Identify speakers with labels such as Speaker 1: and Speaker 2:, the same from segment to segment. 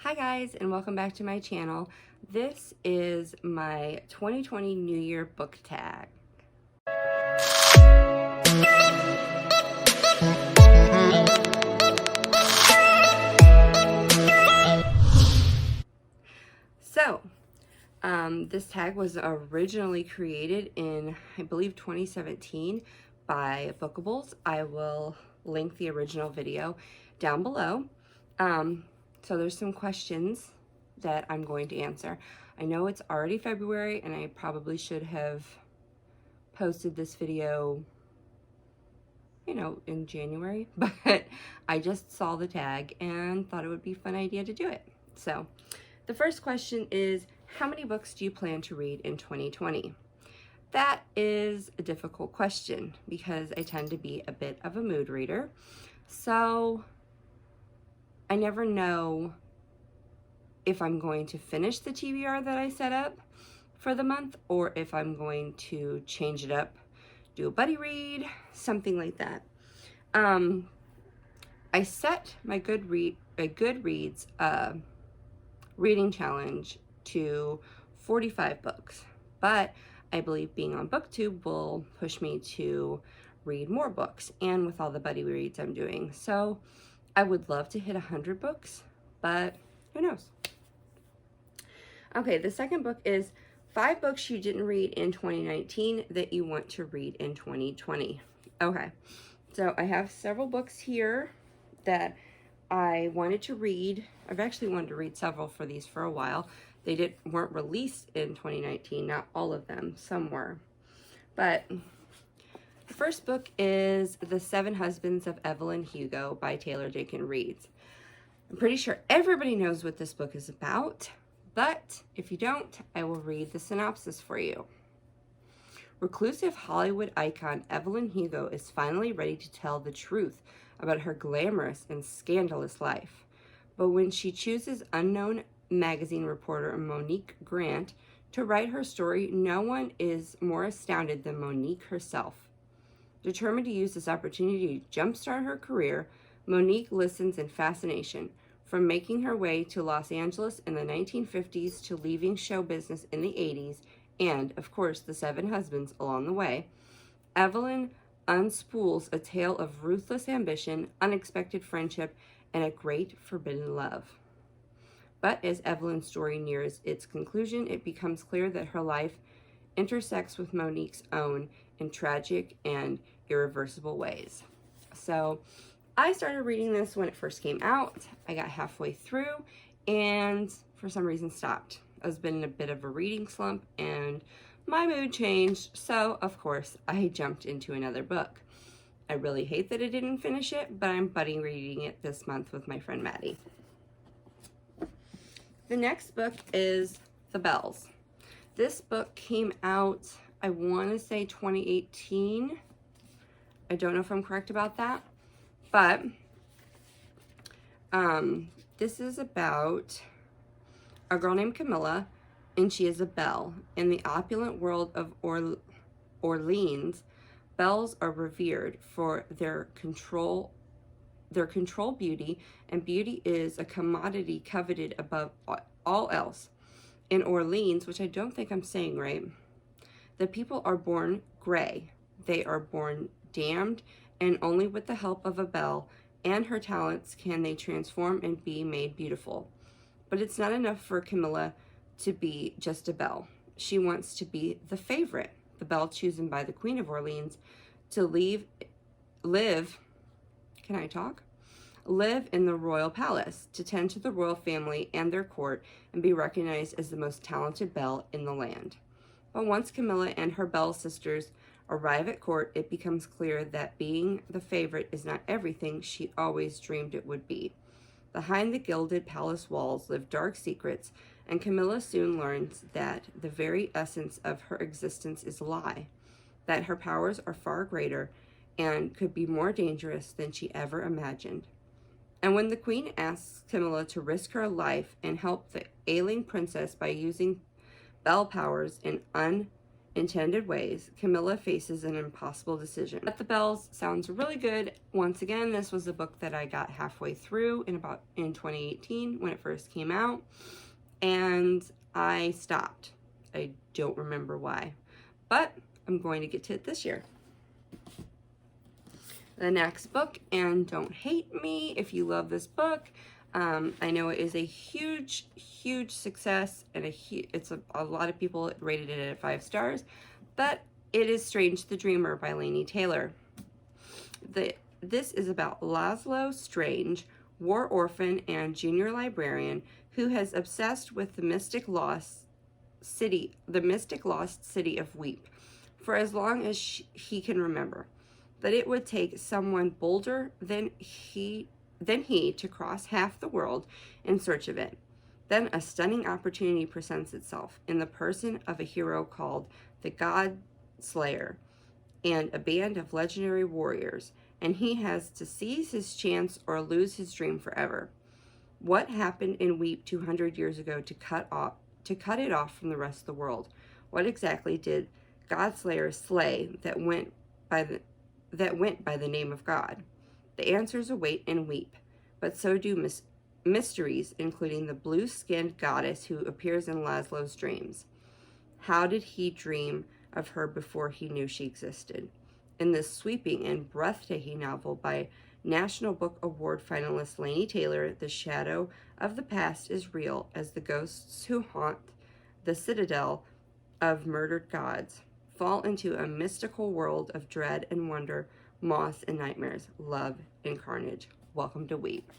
Speaker 1: Hi guys, and welcome back to my channel. This is my 2020 New Year book tag. So, this tag was originally created in, I believe, 2017 by Bookables. I will link the original video down below. So there's some questions that I'm going to answer. I know it's already February and I probably should have posted this video, in January, but I just saw the tag and thought it would be a fun idea to do it. So the first question is, how many books do you plan to read in 2020? That is a difficult question because I tend to be a bit of a mood reader. So I never know if I'm going to finish the TBR that I set up for the month or if I'm going to change it up, do a buddy read, something like that. I set my Goodreads reading challenge to 45 books, but I believe being on BookTube will push me to read more books, and with all the buddy reads I'm doing. So I would love to hit 100 books, but who knows? Okay, the second book is 5 books you didn't read in 2019 that you want to read in 2020. Okay, so I have several books here that I wanted to read. I've actually wanted to read several for these for a while. They weren't released in 2019, not all of them, some were. But the first book is The 7 Husbands of Evelyn Hugo by Taylor Jenkins Reid. I'm pretty sure everybody knows what this book is about, but if you don't, I will read the synopsis for you. Reclusive Hollywood icon Evelyn Hugo is finally ready to tell the truth about her glamorous and scandalous life. But when she chooses unknown magazine reporter Monique Grant to write her story, no one is more astounded than Monique herself. Determined to use this opportunity to jumpstart her career, Monique listens in fascination. From making her way to Los Angeles in the 1950s to leaving show business in the 80s, and, of course, the 7 husbands along the way, Evelyn unspools a tale of ruthless ambition, unexpected friendship, and a great forbidden love. But as Evelyn's story nears its conclusion, it becomes clear that her life intersects with Monique's own in tragic and irreversible ways. So I started reading this when it first came out. I got halfway through and for some reason stopped. I was been in a bit of a reading slump and my mood changed, so of course I jumped into another book. I really hate that I didn't finish it, but I'm buddy reading it this month with my friend Maddie. The next book is The Bells. This book came out, I want to say 2018. I don't know if I'm correct about that, but this is about a girl named Camilla, and she is a belle. In the opulent world of Orleans, belles are revered for their control beauty, and beauty is a commodity coveted above all else. In Orleans, which I don't think I'm saying right, the people are born gray. They are born damned, and only with the help of a belle and her talents can they transform and be made beautiful. But it's not enough for Camilla to be just a belle. She wants to be the favorite, the belle chosen by the Queen of Orleans to live in the royal palace, to tend to the royal family and their court, and be recognized as the most talented belle in the land. But once Camilla and her belle sisters arrive at court, it becomes clear that being the favorite is not everything she always dreamed it would be. Behind the gilded palace walls live dark secrets, and Camilla soon learns that the very essence of her existence is a lie, that her powers are far greater and could be more dangerous than she ever imagined. And when the queen asks Camilla to risk her life and help the ailing princess by using belle powers in unintended ways, Camilla faces an impossible decision. Let the Bells sounds really good. Once again, this was a book that I got halfway through in 2018 when it first came out, and I stopped. I don't remember why, but I'm going to get to it this year. The next book, and don't hate me if you love this book. I know it is a huge success, and it's a lot of people rated it at 5 stars, but it is Strange the Dreamer by Laini Taylor. This is about Laszlo Strange, war orphan and junior librarian, who has obsessed with the mystic lost city of Weep for as long as he can remember. But it would take someone bolder than he to cross half the world in search of it. Then a stunning opportunity presents itself in the person of a hero called the God Slayer and a band of legendary warriors, and he has to seize his chance or lose his dream forever. What happened in Weep 200 years ago to cut it off from the rest of the world? What exactly did Godslayer slay that went by the name of God? The answers await in Weep, but so do mysteries, including the blue-skinned goddess who appears in Laszlo's dreams. How did he dream of her before he knew she existed? In this sweeping and breathtaking novel by National Book Award finalist Laini Taylor, the shadow of the past is real as the ghosts who haunt the citadel of murdered gods fall into a mystical world of dread and wonder, moss and nightmares, love and carnage. Welcome to Weep.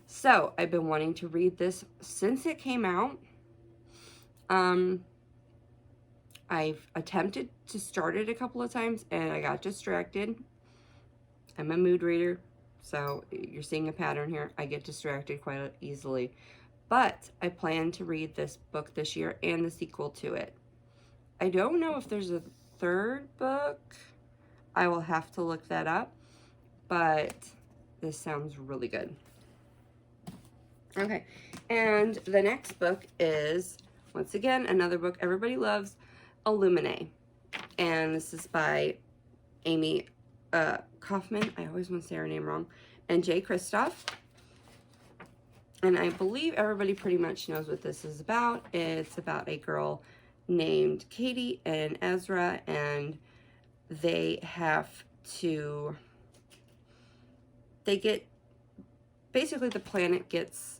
Speaker 1: So, I've been wanting to read this since it came out. I've attempted to start it a couple of times and I got distracted. I'm a mood reader, so you're seeing a pattern here. I get distracted quite easily. But I plan to read this book this year and the sequel to it. I don't know if there's a third book. I will have to look that up, but this sounds really good. Okay, and the next book is, once again, another book everybody loves, Illuminate. And this is by Amy Kaufman, I always want to say her name wrong, and Jay Kristoff. And I believe everybody pretty much knows what this is about. It's about a girl named Katie and Ezra, and they get, basically the planet gets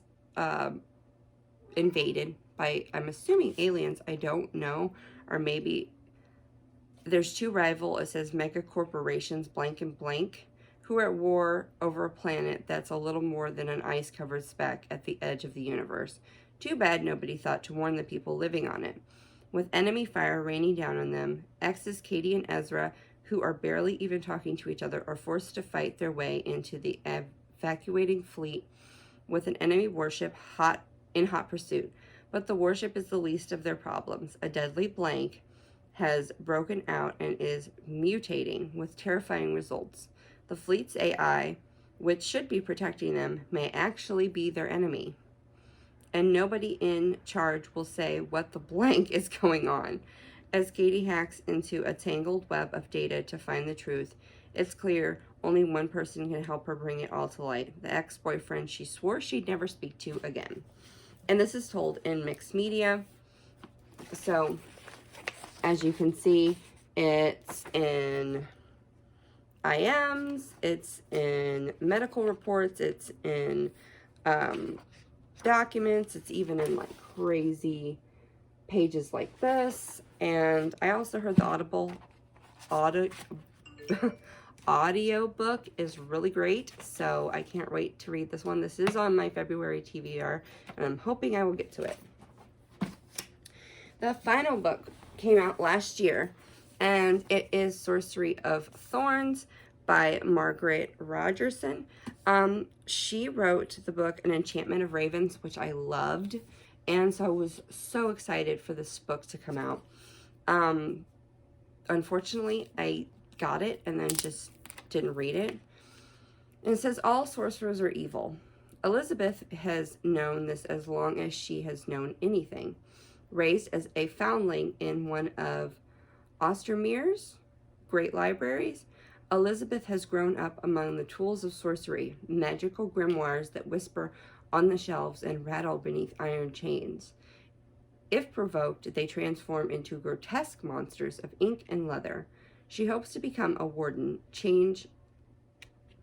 Speaker 1: invaded by, I'm assuming aliens, I don't know, or maybe there's 2 rival, it says mega corporations blank and blank, who are at war over a planet that's a little more than an ice-covered speck at the edge of the universe. Too bad nobody thought to warn the people living on it. With enemy fire raining down on them, exes Katie and Ezra, who are barely even talking to each other, are forced to fight their way into the evacuating fleet with an enemy warship in hot pursuit. But the warship is the least of their problems. A deadly blank has broken out and is mutating with terrifying results. The fleet's AI, which should be protecting them, may actually be their enemy. And nobody in charge will say what the blank is going on. As Katie hacks into a tangled web of data to find the truth, it's clear only one person can help her bring it all to light, the ex-boyfriend she swore she'd never speak to again. And this is told in mixed media. So, as you can see, it's in IMs, it's in medical reports, it's in documents, it's even in like crazy pages like this. And I also heard the audio book is really great, so I can't wait to read this one. This is on my February TBR, and I'm hoping I will get to it. The final book came out last year, and it is Sorcery of Thorns by Margaret Rogerson. She wrote the book An Enchantment of Ravens, which I loved, and so I was so excited for this book to come out. Unfortunately, I got it and then just didn't read it. And it says, all sorcerers are evil. Elizabeth has known this as long as she has known anything. Raised as a foundling in one of Ostermeers, great libraries. Elizabeth has grown up among the tools of sorcery, magical grimoires that whisper on the shelves and rattle beneath iron chains. If provoked, they transform into grotesque monsters of ink and leather. She hopes to become a warden,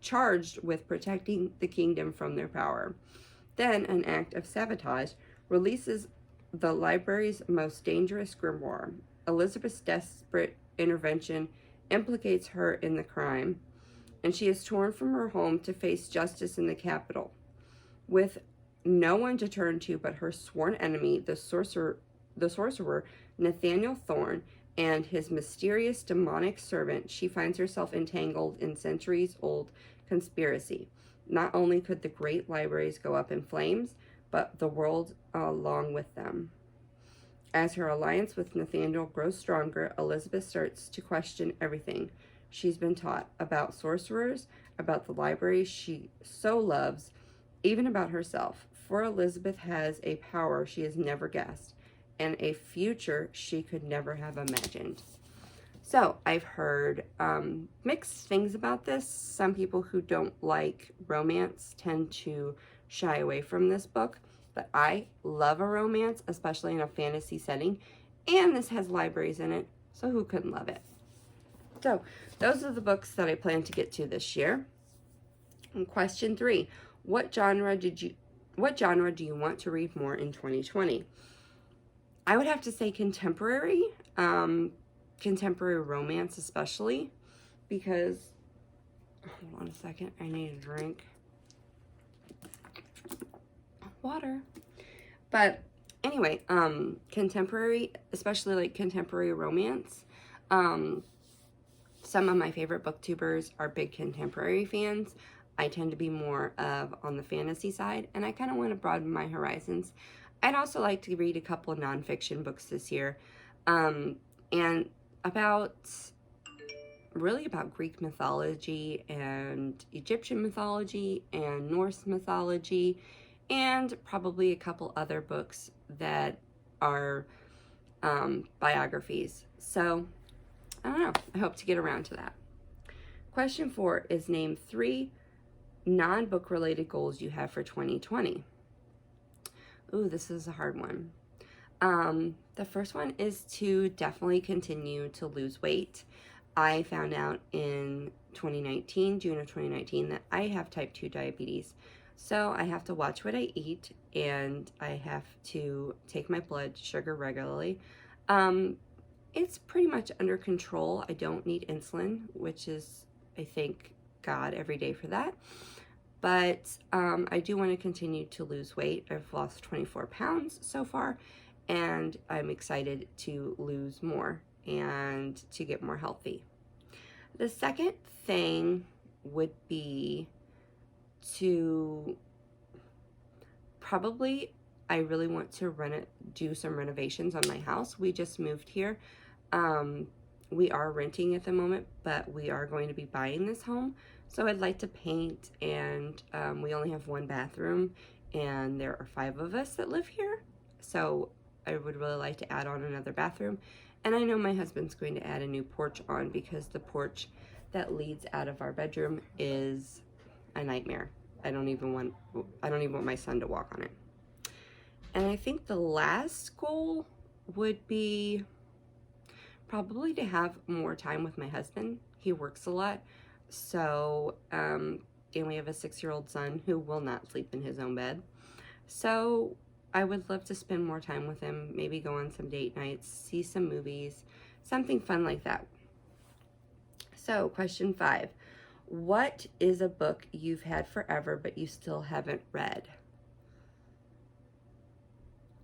Speaker 1: charged with protecting the kingdom from their power. Then, an act of sabotage releases the library's most dangerous grimoire. Elizabeth's desperate intervention implicates her in the crime, and she is torn from her home to face justice in the capital. With no one to turn to but her sworn enemy, the sorcerer Nathaniel Thorn, and his mysterious demonic servant, she finds herself entangled in centuries-old conspiracy. Not only could the great libraries go up in flames, but the world along with them. As her alliance with Nathaniel grows stronger, Elizabeth starts to question everything she's been taught about sorcerers, about the libraries she so loves, even about herself. For Elizabeth has a power she has never guessed, and a future she could never have imagined. So, I've heard mixed things about this. Some people who don't like romance tend to shy away from this book, but I love a romance, especially in a fantasy setting, and this has libraries in it, so who couldn't love it? So, those are the books that I plan to get to this year. And question 3, what genre do you want to read more in 2020? I would have to say contemporary, contemporary romance especially, because, hold on a second, I need a drink. Water. But anyway, contemporary, especially like contemporary romance. Some of my favorite booktubers are big contemporary fans. I tend to be more of on the fantasy side, and I kind of want to broaden my horizons. I'd also like to read a couple of nonfiction books this year, and really about Greek mythology and Egyptian mythology and Norse mythology, and probably a couple other books that are biographies. So, I don't know. I hope to get around to that. Question 4 is name 3 non-book related goals you have for 2020. Ooh, this is a hard one. The first one is to definitely continue to lose weight. I found out in June of 2019, that I have type 2 diabetes. So I have to watch what I eat, and I have to take my blood sugar regularly. It's pretty much under control. I don't need insulin, which is, I thank God every day for that. But I do want to continue to lose weight. I've lost 24 pounds so far, and I'm excited to lose more and to get more healthy. The second thing would be to probably, I really want to do some renovations on my house. We just moved here. We are renting at the moment, but we are going to be buying this home. So I'd like to paint, and we only have 1 bathroom, and there are 5 of us that live here. So I would really like to add on another bathroom. And I know my husband's going to add a new porch on, because the porch that leads out of our bedroom is a nightmare. I don't even want my son to walk on it. And I think the last goal would be probably to have more time with my husband. He works a lot. So, and we have a 6-year-old son who will not sleep in his own bed. So I would love to spend more time with him, maybe go on some date nights, see some movies, something fun like that. So, question 5. What is a book you've had forever but you still haven't read?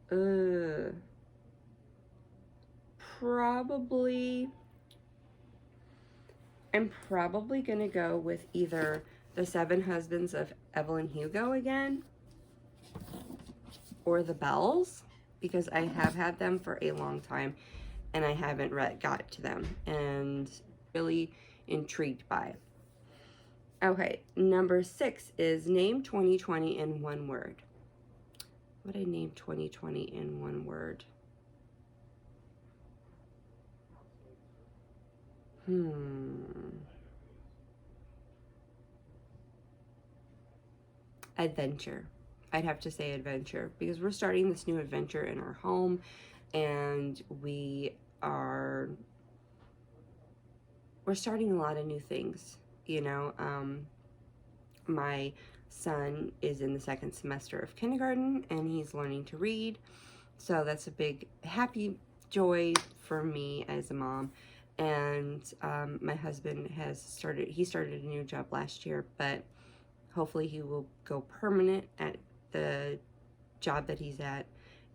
Speaker 1: I'm probably gonna go with either The 7 Husbands of Evelyn Hugo again, or The Bells, because I have had them for a long time and I haven't got to them, and really intrigued by. Okay, number 6 is name 2020 in 1 word. What would I name 2020 in 1 word? Adventure. I'd have to say adventure, because we're starting this new adventure in our home, and we're starting a lot of new things, you know. My son is in the second semester of kindergarten, and he's learning to read, so that's a big happy joy for me as a mom. And my husband he started a new job last year, but hopefully he will go permanent at the job that he's at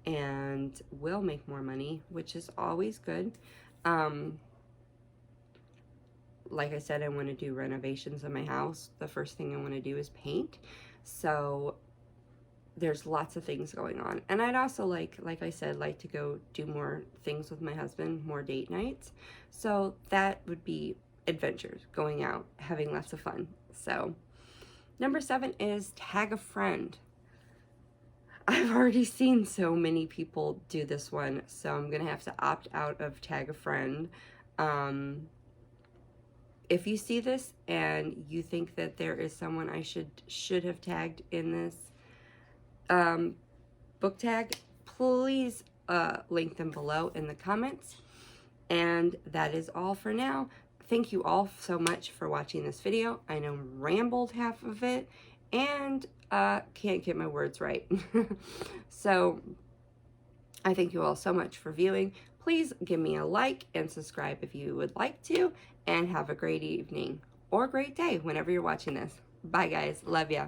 Speaker 1: and will make more money, which is always good. Like I said, I want to do renovations in my house. The first thing I want to do is paint. So there's lots of things going on. And I'd also like I said, like to go do more things with my husband, more date nights. So that would be adventures, going out, having lots of fun. So number 7 is tag a friend. I've already seen so many people do this one, so I'm gonna have to opt out of tag a friend. If you see this and you think that there is someone I should have tagged in this book tag, please link them below in the comments. And that is all for now. Thank you all so much for watching this video. I know I rambled half of it and can't get my words right. So I thank you all so much for viewing. Please give me a like and subscribe if you would like to, and have a great evening or great day whenever you're watching this. Bye guys, love ya.